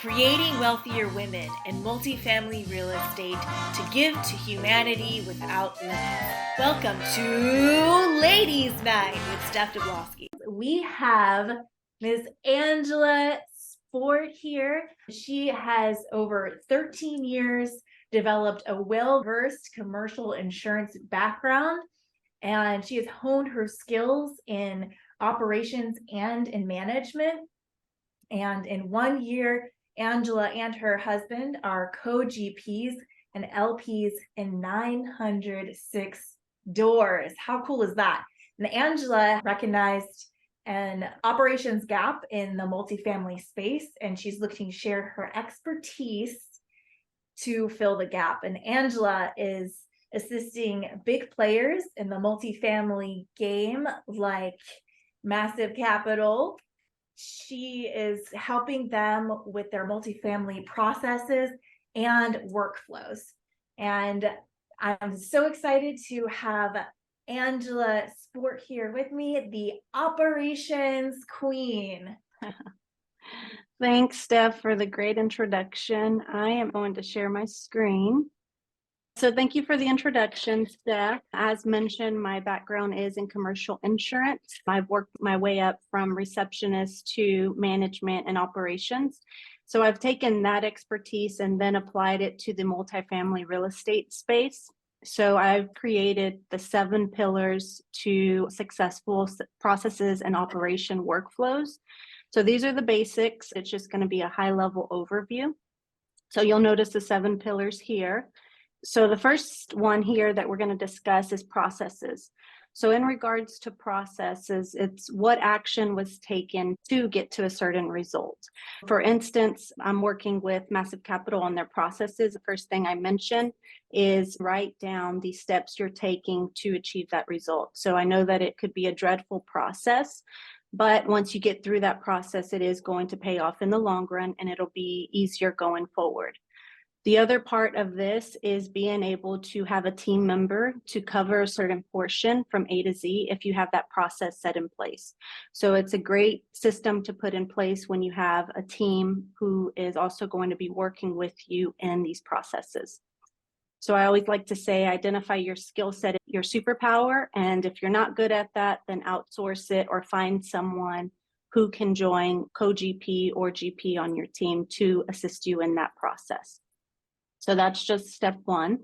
creating wealthier women and multifamily real estate to give to humanity without limits. Welcome to Ladies Night with Steph Dablowski. We have Ms. Angela Sport here. She has over 13 years developed a well-versed commercial insurance background, and she has honed her skills in operations and in management. And in 1 year, Angela and her husband are co-GPs and LPs in 906 doors. How cool is that? And Angela recognized an operations gap in the multifamily space, and she's looking to share her expertise to fill the gap. And Angela is assisting big players in the multifamily game like Massive Capital. She is helping them with their multifamily processes and workflows. And I'm so excited to have Angela Sport here with me, the operations queen. Thanks, Steph, for the great introduction. I am going to share my screen. So thank you for the introduction, Steph. As mentioned, my background is in commercial insurance. I've worked my way up from receptionist to management and operations. So I've taken that expertise and then applied it to the multifamily real estate space. So I've created the 7 pillars to successful processes and operation workflows. So these are the basics. It's just going to be a high-level overview. So you'll notice the 7 pillars here. So the first one here that we're going to discuss is processes. So in regards to processes, it's what action was taken to get to a certain result. For instance, I'm working with Massive Capital on their processes. The first thing I mention is write down the steps you're taking to achieve that result. So I know that it could be a dreadful process, but once you get through that process, it is going to pay off in the long run and it'll be easier going forward. The other part of this is being able to have a team member to cover a certain portion from A to Z if you have that process set in place. So it's a great system to put in place when you have a team who is also going to be working with you in these processes. So I always like to say, identify your skill set, your superpower, and if you're not good at that, then outsource it or find someone who can join co-GP or GP on your team to assist you in that process. So that's just step 1.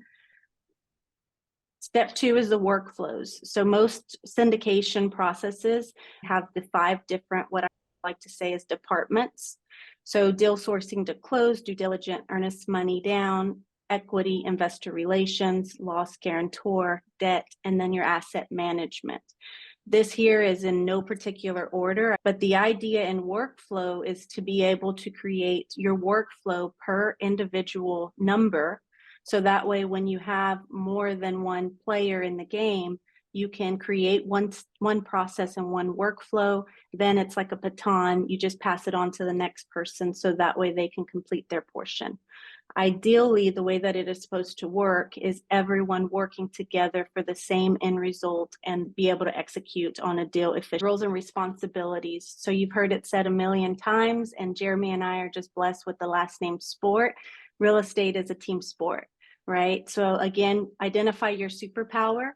Step 2 is the workflows. So most syndication processes have the 5 different, what I like to say is departments. So deal sourcing to close, due diligence, earnest money down, equity, investor relations, loss guarantor, debt, and then your asset management. This here is in no particular order, but the idea in workflow is to be able to create your workflow per individual number. So that way, when you have more than one player in the game, you can create one process and one workflow. Then it's like a baton. You just pass it on to the next person. So that way they can complete their portion. Ideally, the way that it is supposed to work is everyone working together for the same end result and be able to execute on a deal efficiently. Roles and responsibilities. So you've heard it said a million times, and Jeremy and I are just blessed with the last name Sport. Real estate is a team sport, right? So again, identify your superpower.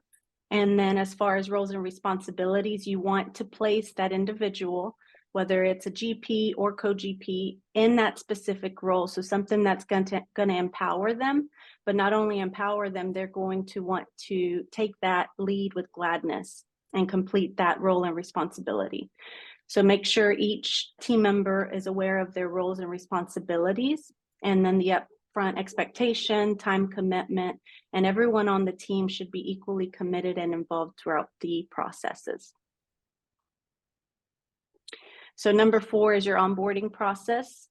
And then as far as roles and responsibilities, you want to place that individual, whether it's a GP or co-GP, in that specific role. So something that's going to empower them, but not only empower them, they're going to want to take that lead with gladness and complete that role and responsibility. So make sure each team member is aware of their roles and responsibilities, and then the upfront expectation, time commitment, and everyone on the team should be equally committed and involved throughout the processes. So number 4 is your onboarding process.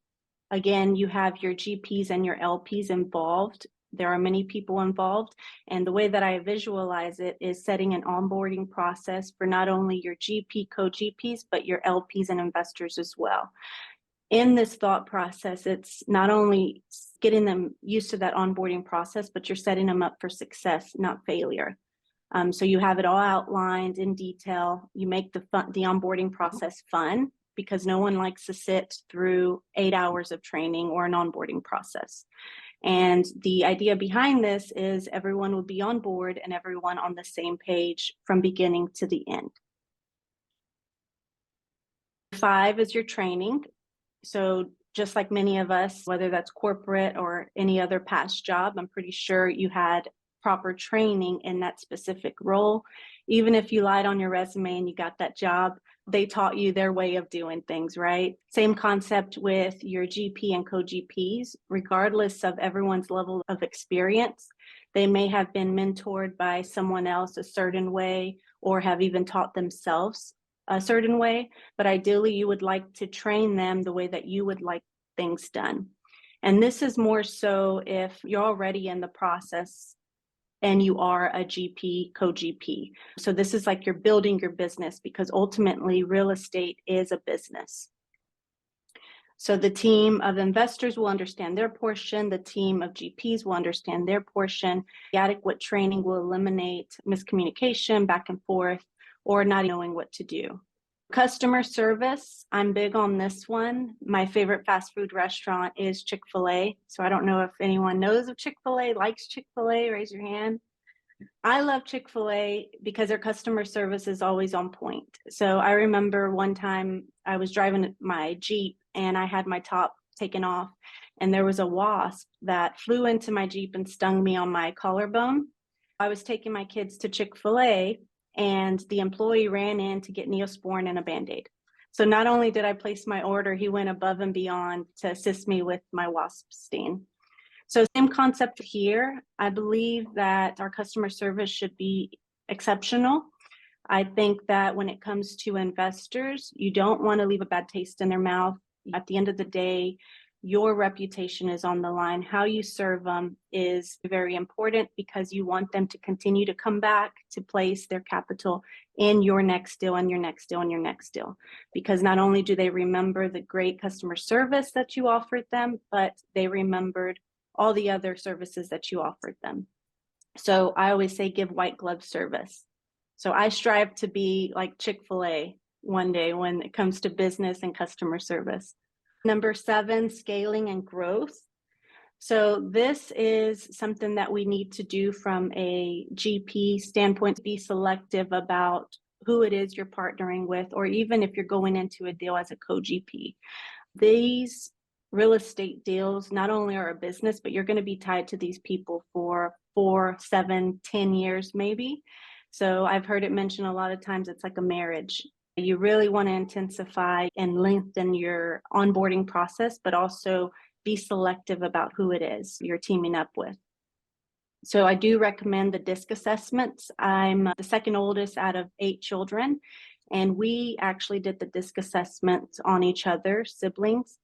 Again, you have your GPs and your LPs involved. There are many people involved. And the way that I visualize it is setting an onboarding process for not only your GP, co-GPs, but your LPs and investors as well. In this thought process, it's not only getting them used to that onboarding process, but you're setting them up for success, not failure. So you have it all outlined in detail. You make the onboarding process fun. because no one likes to sit through 8 hours of training or an onboarding process. And the idea behind this is everyone would be on board and everyone on the same page from beginning to the end. 5 is your training. So just like many of us, whether that's corporate or any other past job, I'm pretty sure you had proper training in that specific role. Even if you lied on your resume and you got that job, they taught you their way of doing things, right? Same concept with your GP and co-GPs, regardless of everyone's level of experience. They may have been mentored by someone else a certain way or have even taught themselves a certain way, but ideally you would like to train them the way that you would like things done. And this is more so if you're already in the process and you are a GP, co-GP. So this is like you're building your business, because ultimately real estate is a business. So the team of investors will understand their portion, the team of GPs will understand their portion. The adequate training will eliminate miscommunication back and forth or not knowing what to do. Customer service, I'm big on this one. My favorite fast food restaurant is Chick-fil-A. So I don't know if anyone knows of Chick-fil-A, likes Chick-fil-A, raise your hand. I love Chick-fil-A because their customer service is always on point. So I remember one time I was driving my Jeep and I had my top taken off and there was a wasp that flew into my Jeep and stung me on my collarbone. I was taking my kids to Chick-fil-A and the employee ran in to get Neosporin and a Band-Aid. So not only did I place my order, he went above and beyond to assist me with my wasp sting. So same concept here. I believe that our customer service should be exceptional. I think that when it comes to investors, you don't want to leave a bad taste in their mouth. At the end of the day, your reputation is on the line. How you serve them is very important because you want them to continue to come back to place their capital in your next deal and your next deal and your next deal. Because not only do they remember the great customer service that you offered them, but they remembered all the other services that you offered them. So I always say give white glove service. So I strive to be like Chick-fil-A one day when it comes to business and customer service. Number 7, scaling and growth. So this is something that we need to do from a GP standpoint, to be selective about who it is you're partnering with, or even if you're going into a deal as a co-GP. These real estate deals not only are a business, but you're going to be tied to these people for 4, 7, 10 years maybe. So I've heard it mentioned a lot of times it's like a marriage. You really want to intensify and lengthen your onboarding process, but also be selective about who it is you're teaming up with. So I do recommend the DISC assessments. I'm the second oldest out of 8 children, and we actually did the DISC assessments on each other, siblings,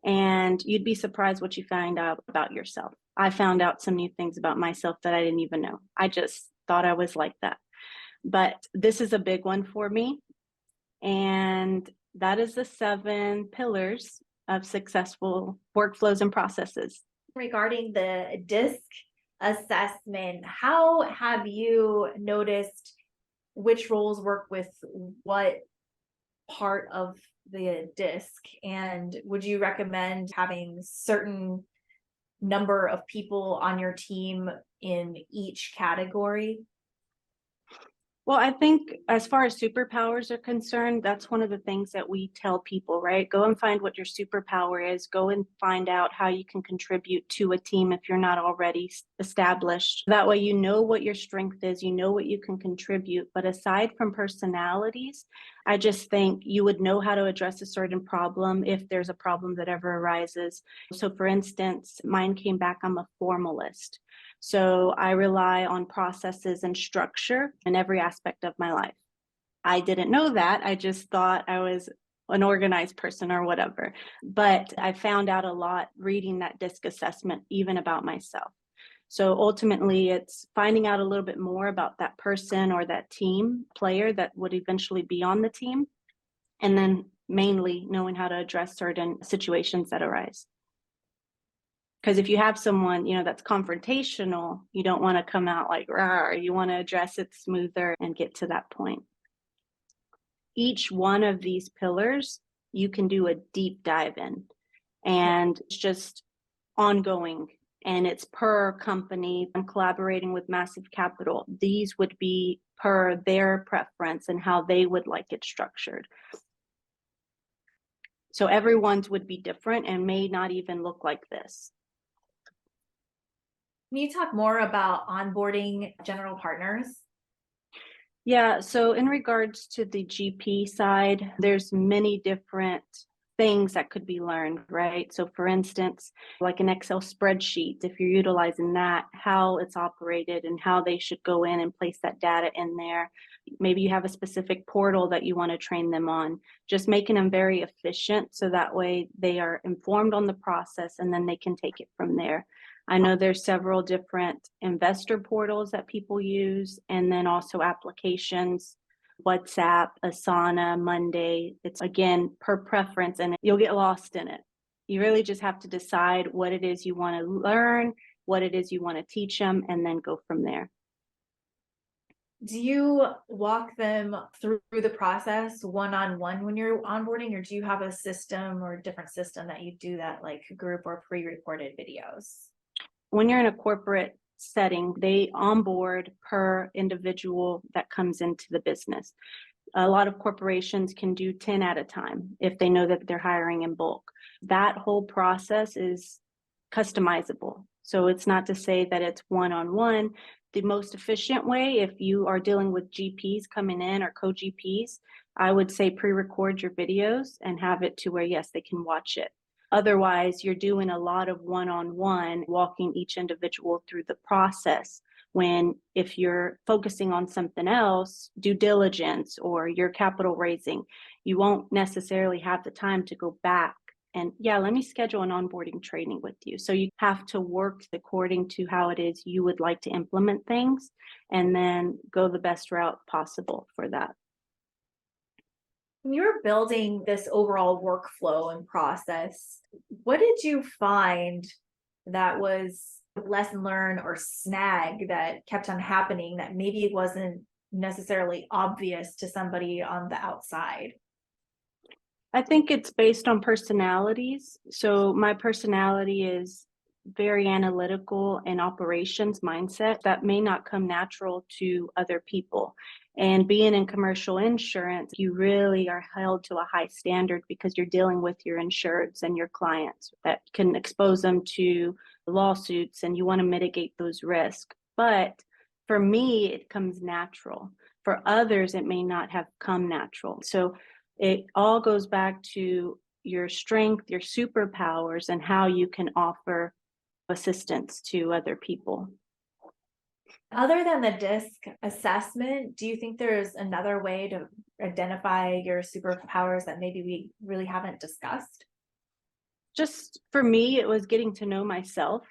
and you'd be surprised what you find out about yourself. I found out some new things about myself that I didn't even know. I just thought I was like that. But this is a big one for me. And that is the 7 pillars of successful workflows and processes. Regarding the DISC assessment, how have you noticed which roles work with what part of the DISC? And would you recommend having certain number of people on your team in each category? Well, I think as far as superpowers are concerned, that's one of the things that we tell people, right? Go and find what your superpower is. Go and find out how you can contribute to a team if you're not already established. That way, you know what your strength is, you know what you can contribute. But aside from personalities, I just think you would know how to address a certain problem if there's a problem that ever arises. So for instance, mine came back, I'm a formalist. So I rely on processes and structure in every aspect of my life. I didn't know that. I just thought I was an organized person or whatever. But I found out a lot reading that DISC assessment, even about myself. So ultimately, it's finding out a little bit more about that person or that team player that would eventually be on the team. And then mainly knowing how to address certain situations that arise. Because if you have someone, that's confrontational, you don't want to come out like, rah, you want to address it smoother and get to that point. Each one of these pillars you can do a deep dive in, and it's just ongoing, and it's per company. I'm collaborating with Massive Capital. These would be per their preference and how they would like it structured. So everyone's would be different and may not even look like this. Can you talk more about onboarding general partners? Yeah, so in regards to the GP side, there's many different things that could be learned, right? So for instance, like an Excel spreadsheet, if you're utilizing that, how it's operated and how they should go in and place that data in there. Maybe you have a specific portal that you want to train them on, just making them very efficient so that way they are informed on the process and then they can take it from there. I know there's several different investor portals that people use, and then also applications, WhatsApp, Asana, Monday. It's again per preference, and you'll get lost in it. You really just have to decide what it is you want to learn, what it is you want to teach them, and then go from there. Do you walk them through the process one-on-one when you're onboarding, or do you have a system or a different system that you do that, like group or pre-recorded videos? When you're in a corporate setting, they onboard per individual that comes into the business. A lot of corporations can do 10 at a time if they know that they're hiring in bulk. That whole process is customizable. So it's not to say that it's one-on-one. The most efficient way, if you are dealing with GPs coming in or co-GPs, I would say pre-record your videos and have it to where, yes, they can watch it. Otherwise, you're doing a lot of one-on-one, walking each individual through the process. When if you're focusing on something else, due diligence or your capital raising, you won't necessarily have the time to go back and, yeah, let me schedule an onboarding training with you. So you have to work according to how it is you would like to implement things and then go the best route possible for that. When you were building this overall workflow and process, what did you find that was lesson learned or snag that kept on happening that maybe wasn't necessarily obvious to somebody on the outside? I think it's based on personalities. So my personality is very analytical and operations mindset that may not come natural to other people. And being in commercial insurance, you really are held to a high standard because you're dealing with your insureds and your clients that can expose them to lawsuits, and you want to mitigate those risks. But for me, it comes natural. For others, it may not have come natural. So it all goes back to your strength, your superpowers, and how you can offer assistance to other people. Other than the DISC assessment, do you think there's another way to identify your superpowers that maybe we really haven't discussed? Just for me, it was getting to know myself.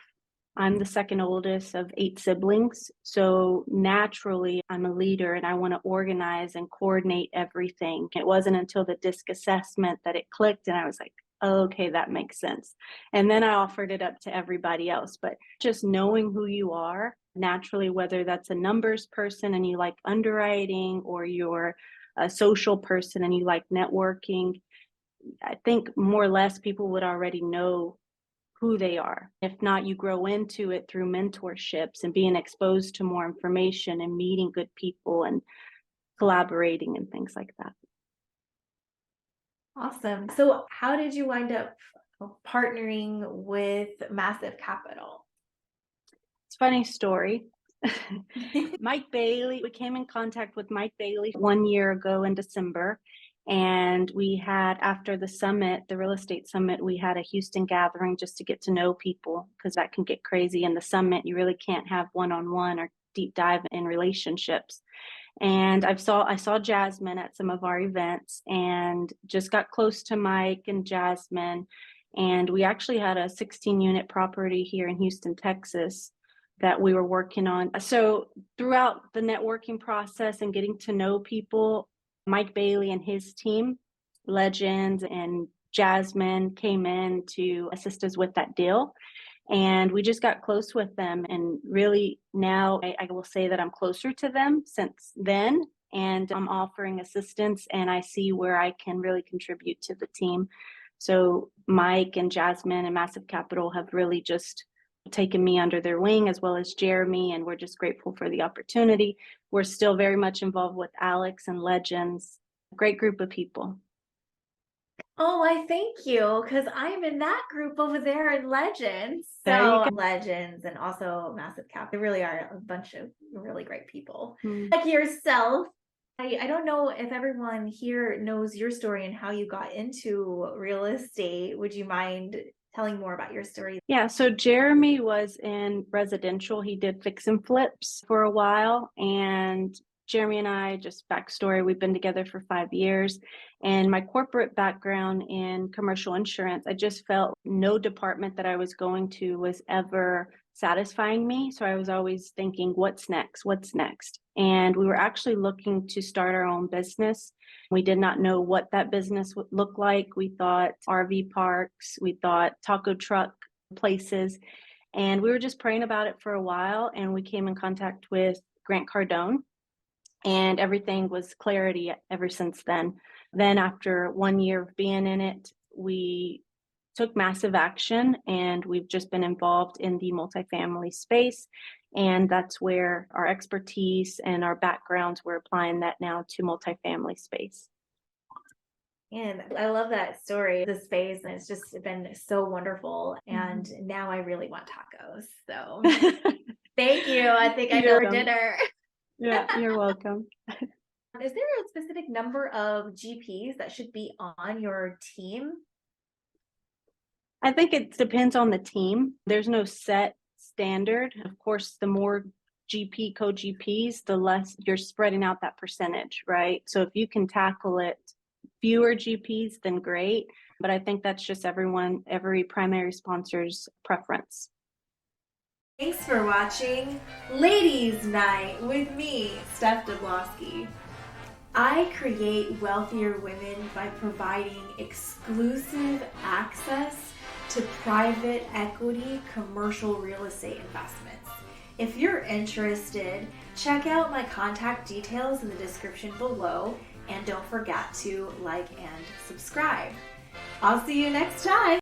I'm the second oldest of 8 siblings. So naturally, I'm a leader and I want to organize and coordinate everything. It wasn't until the DISC assessment that it clicked and I was like, oh, okay, that makes sense. And then I offered it up to everybody else. But just knowing who you are naturally, whether that's a numbers person and you like underwriting, or you're a social person and you like networking, I think more or less people would already know who they are. If not, you grow into it through mentorships and being exposed to more information and meeting good people and collaborating and things like that. Awesome. So how did you wind up partnering with Massive Capital? It's a funny story. Mike Bailey, we came in contact with Mike Bailey 1 year ago in December. And we had, after the summit, the real estate summit, we had a Houston gathering just to get to know people, because that can get crazy. In the summit, you really can't have one-on-one or deep dive in relationships. And I saw Jasmine at some of our events and just got close to Mike and Jasmine. And we actually had a 16-unit property here in Houston, Texas, that we were working on. So throughout the networking process and getting to know people, Mike Bailey and his team, Legends and Jasmine, came in to assist us with that deal. And we just got close with them. And really now I will say that I'm closer to them since then. and I'm offering assistance, and I see where I can really contribute to the team. So Mike and Jasmine and Massive Capital have really just taken me under their wing, as well as Jeremy, and we're just grateful for the opportunity. We're still very much involved with Alex and Legends. Great group of people. Oh, I thank you, because I'm in that group over there in Legends. There you So go. Legends and also Massive Cap. They really are a bunch of really great people. Mm. Like yourself, I don't know if everyone here knows your story and how you got into real estate. Would you mind telling more about your story? Yeah, so Jeremy was in residential. He did fix and flips for a while. And Jeremy and I, just backstory, we've been together for 5 years. And my corporate background in commercial insurance, I just felt no department that I was going to was ever satisfying me. So I was always thinking, what's next? What's next? And we were actually looking to start our own business. We did not know what that business would look like. We thought RV parks, we thought taco truck places, and we were just praying about it for a while. And we came in contact with Grant Cardone, and everything was clarity ever since then. Then, after 1 year of being in it, we took massive action, and we've just been involved in the multifamily space. And that's where our expertise and our backgrounds, we're applying that now to multifamily space. And I love that story, the space, and it's just been so wonderful. And now I really want tacos. So thank you. I think I know for dinner. Yeah, you're welcome. Is there a specific number of GPs that should be on your team? I think it depends on the team. There's no set standard. Of course, the more GP co-GPs, the less you're spreading out that percentage, right? So if you can tackle it fewer GPs, then great. But I think that's just every primary sponsor's preference. Thanks for watching Ladies Night with me, Steph Dablosky. I create wealthier women by providing exclusive access to private equity commercial real estate investments. If you're interested, check out my contact details in the description below, and don't forget to like and subscribe. I'll see you next time.